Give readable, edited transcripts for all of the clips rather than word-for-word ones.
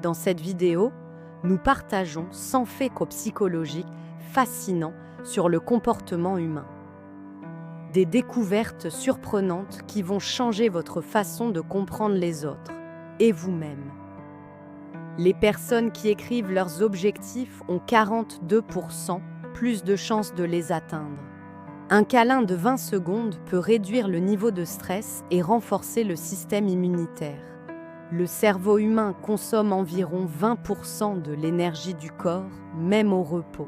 Dans cette vidéo, nous partageons 100 faits psychologiques fascinants sur le comportement humain. Des découvertes surprenantes qui vont changer votre façon de comprendre les autres et vous-même. Les personnes qui écrivent leurs objectifs ont 42% plus de chances de les atteindre. Un câlin de 20 secondes peut réduire le niveau de stress et renforcer le système immunitaire. Le cerveau humain consomme environ 20% de l'énergie du corps, même au repos.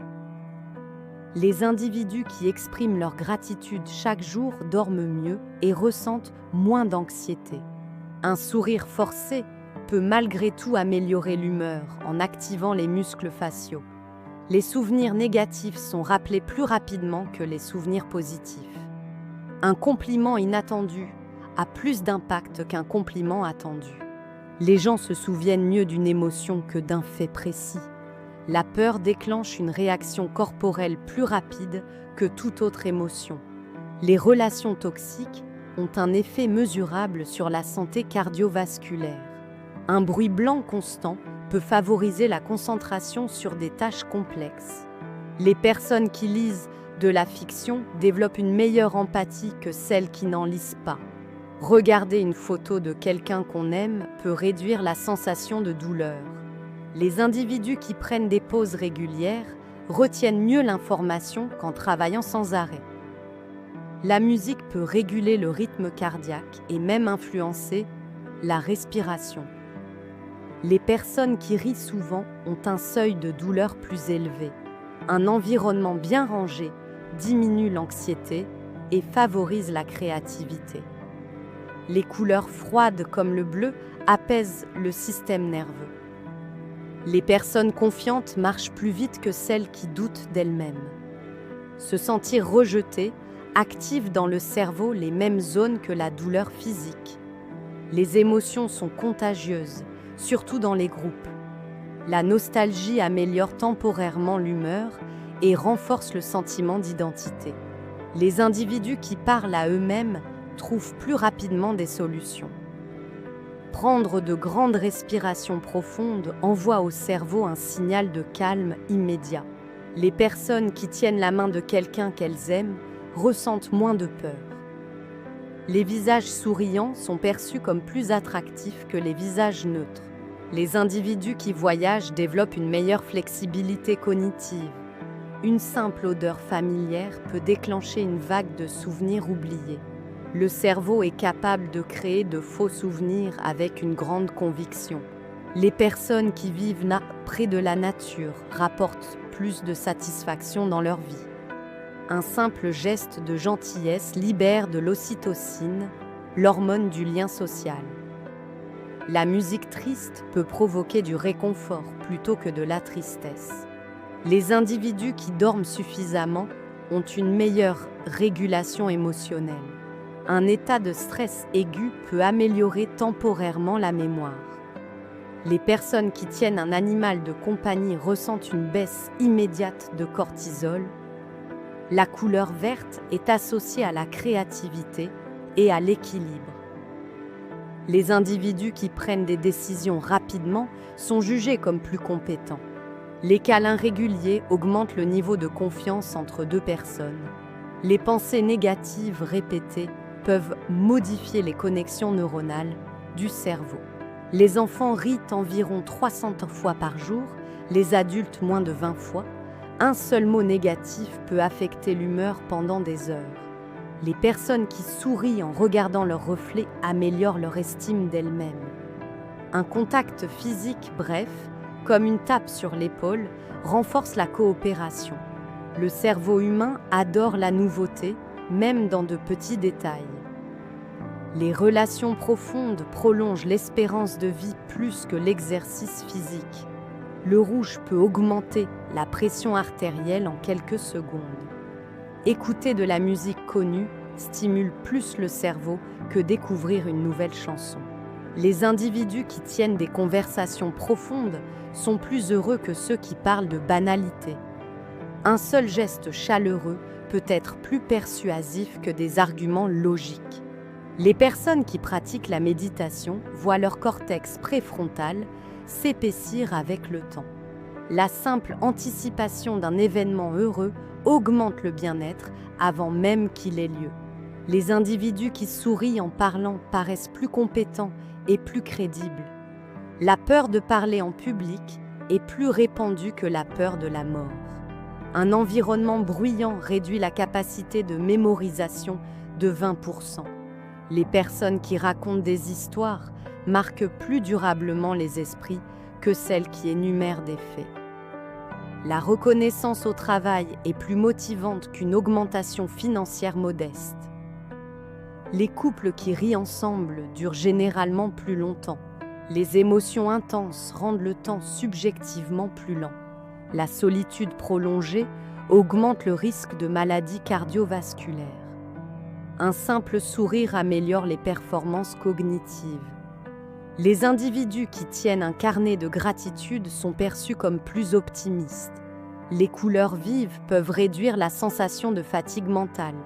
Les individus qui expriment leur gratitude chaque jour dorment mieux et ressentent moins d'anxiété. Un sourire forcé peut malgré tout améliorer l'humeur en activant les muscles faciaux. Les souvenirs négatifs sont rappelés plus rapidement que les souvenirs positifs. Un compliment inattendu a plus d'impact qu'un compliment attendu. Les gens se souviennent mieux d'une émotion que d'un fait précis. La peur déclenche une réaction corporelle plus rapide que toute autre émotion. Les relations toxiques ont un effet mesurable sur la santé cardiovasculaire. Un bruit blanc constant peut favoriser la concentration sur des tâches complexes. Les personnes qui lisent de la fiction développent une meilleure empathie que celles qui n'en lisent pas. Regarder une photo de quelqu'un qu'on aime peut réduire la sensation de douleur. Les individus qui prennent des pauses régulières retiennent mieux l'information qu'en travaillant sans arrêt. La musique peut réguler le rythme cardiaque et même influencer la respiration. Les personnes qui rient souvent ont un seuil de douleur plus élevé. Un environnement bien rangé diminue l'anxiété et favorise la créativité. Les couleurs froides comme le bleu apaisent le système nerveux. Les personnes confiantes marchent plus vite que celles qui doutent d'elles-mêmes. Se sentir rejeté active dans le cerveau les mêmes zones que la douleur physique. Les émotions sont contagieuses, surtout dans les groupes. La nostalgie améliore temporairement l'humeur et renforce le sentiment d'identité. Les individus qui parlent à eux-mêmes trouvent plus rapidement des solutions. Prendre de grandes respirations profondes envoie au cerveau un signal de calme immédiat. Les personnes qui tiennent la main de quelqu'un qu'elles aiment ressentent moins de peur. Les visages souriants sont perçus comme plus attractifs que les visages neutres. Les individus qui voyagent développent une meilleure flexibilité cognitive. Une simple odeur familière peut déclencher une vague de souvenirs oubliés. Le cerveau est capable de créer de faux souvenirs avec une grande conviction. Les personnes qui vivent près de la nature rapportent plus de satisfaction dans leur vie. Un simple geste de gentillesse libère de l'ocytocine, l'hormone du lien social. La musique triste peut provoquer du réconfort plutôt que de la tristesse. Les individus qui dorment suffisamment ont une meilleure régulation émotionnelle. Un état de stress aigu peut améliorer temporairement la mémoire. Les personnes qui tiennent un animal de compagnie ressentent une baisse immédiate de cortisol. La couleur verte est associée à la créativité et à l'équilibre. Les individus qui prennent des décisions rapidement sont jugés comme plus compétents. Les câlins réguliers augmentent le niveau de confiance entre deux personnes. Les pensées négatives répétées peuvent modifier les connexions neuronales du cerveau. Les enfants rient environ 300 fois par jour, les adultes moins de 20 fois. Un seul mot négatif peut affecter l'humeur pendant des heures. Les personnes qui sourient en regardant leur reflet améliorent leur estime d'elles-mêmes. Un contact physique bref, comme une tape sur l'épaule, renforce la coopération. Le cerveau humain adore la nouveauté, même dans de petits détails. Les relations profondes prolongent l'espérance de vie plus que l'exercice physique. Le rouge peut augmenter la pression artérielle en quelques secondes. Écouter de la musique connue stimule plus le cerveau que découvrir une nouvelle chanson. Les individus qui tiennent des conversations profondes sont plus heureux que ceux qui parlent de banalités. Un seul geste chaleureux peut être plus persuasif que des arguments logiques. Les personnes qui pratiquent la méditation voient leur cortex préfrontal s'épaissir avec le temps. La simple anticipation d'un événement heureux augmente le bien-être avant même qu'il ait lieu. Les individus qui sourient en parlant paraissent plus compétents et plus crédibles. La peur de parler en public est plus répandue que la peur de la mort. Un environnement bruyant réduit la capacité de mémorisation de 20%. Les personnes qui racontent des histoires marquent plus durablement les esprits que celles qui énumèrent des faits. La reconnaissance au travail est plus motivante qu'une augmentation financière modeste. Les couples qui rient ensemble durent généralement plus longtemps. Les émotions intenses rendent le temps subjectivement plus lent. La solitude prolongée augmente le risque de maladies cardiovasculaires. Un simple sourire améliore les performances cognitives. Les individus qui tiennent un carnet de gratitude sont perçus comme plus optimistes. Les couleurs vives peuvent réduire la sensation de fatigue mentale.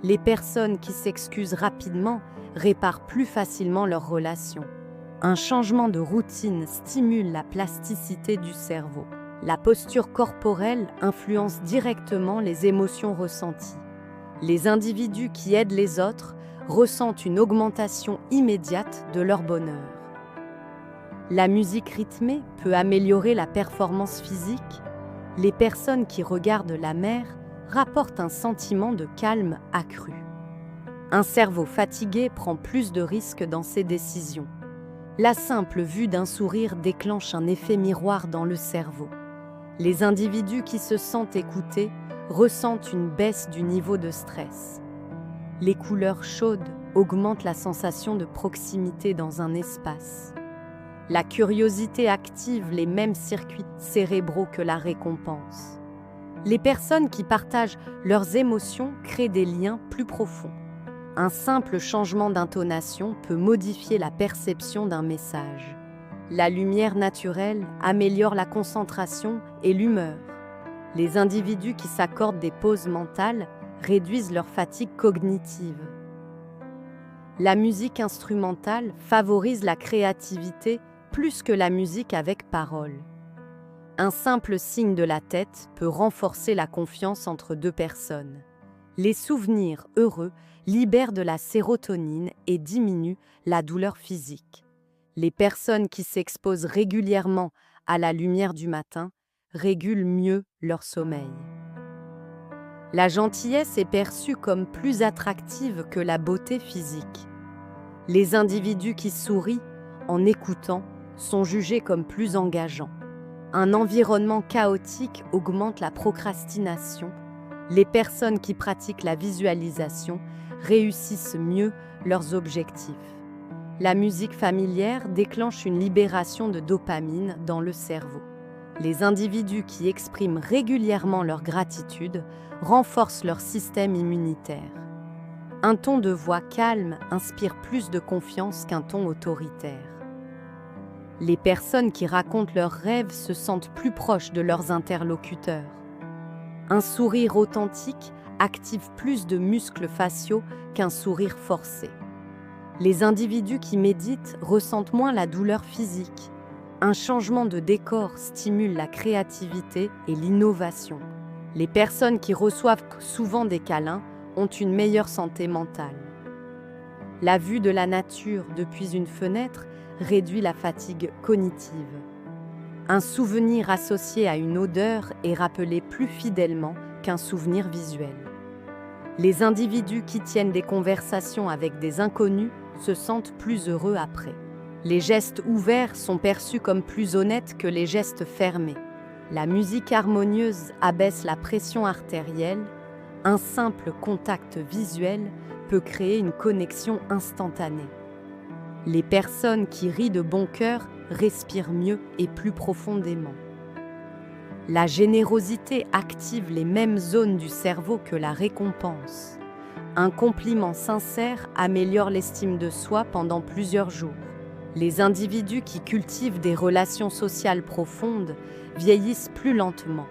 Les personnes qui s'excusent rapidement réparent plus facilement leurs relations. Un changement de routine stimule la plasticité du cerveau. La posture corporelle influence directement les émotions ressenties. Les individus qui aident les autres ressentent une augmentation immédiate de leur bonheur. La musique rythmée peut améliorer la performance physique. Les personnes qui regardent la mer rapportent un sentiment de calme accru. Un cerveau fatigué prend plus de risques dans ses décisions. La simple vue d'un sourire déclenche un effet miroir dans le cerveau. Les individus qui se sentent écoutés ressentent une baisse du niveau de stress. Les couleurs chaudes augmentent la sensation de proximité dans un espace. La curiosité active les mêmes circuits cérébraux que la récompense. Les personnes qui partagent leurs émotions créent des liens plus profonds. Un simple changement d'intonation peut modifier la perception d'un message. La lumière naturelle améliore la concentration et l'humeur. Les individus qui s'accordent des pauses mentales réduisent leur fatigue cognitive. La musique instrumentale favorise la créativité plus que la musique avec paroles. Un simple signe de la tête peut renforcer la confiance entre deux personnes. Les souvenirs heureux libèrent de la sérotonine et diminuent la douleur physique. Les personnes qui s'exposent régulièrement à la lumière du matin régulent mieux leur sommeil. La gentillesse est perçue comme plus attractive que la beauté physique. Les individus qui sourient en écoutant sont jugés comme plus engageants. Un environnement chaotique augmente la procrastination. Les personnes qui pratiquent la visualisation réussissent mieux leurs objectifs. La musique familière déclenche une libération de dopamine dans le cerveau. Les individus qui expriment régulièrement leur gratitude renforcent leur système immunitaire. Un ton de voix calme inspire plus de confiance qu'un ton autoritaire. Les personnes qui racontent leurs rêves se sentent plus proches de leurs interlocuteurs. Un sourire authentique active plus de muscles faciaux qu'un sourire forcé. Les individus qui méditent ressentent moins la douleur physique. Un changement de décor stimule la créativité et l'innovation. Les personnes qui reçoivent souvent des câlins ont une meilleure santé mentale. La vue de la nature depuis une fenêtre réduit la fatigue cognitive. Un souvenir associé à une odeur est rappelé plus fidèlement qu'un souvenir visuel. Les individus qui tiennent des conversations avec des inconnus se sentent plus heureux après. Les gestes ouverts sont perçus comme plus honnêtes que les gestes fermés. La musique harmonieuse abaisse la pression artérielle. Un simple contact visuel peut créer une connexion instantanée. Les personnes qui rient de bon cœur respirent mieux et plus profondément. La générosité active les mêmes zones du cerveau que la récompense. Un compliment sincère améliore l'estime de soi pendant plusieurs jours. Les individus qui cultivent des relations sociales profondes vieillissent plus lentement.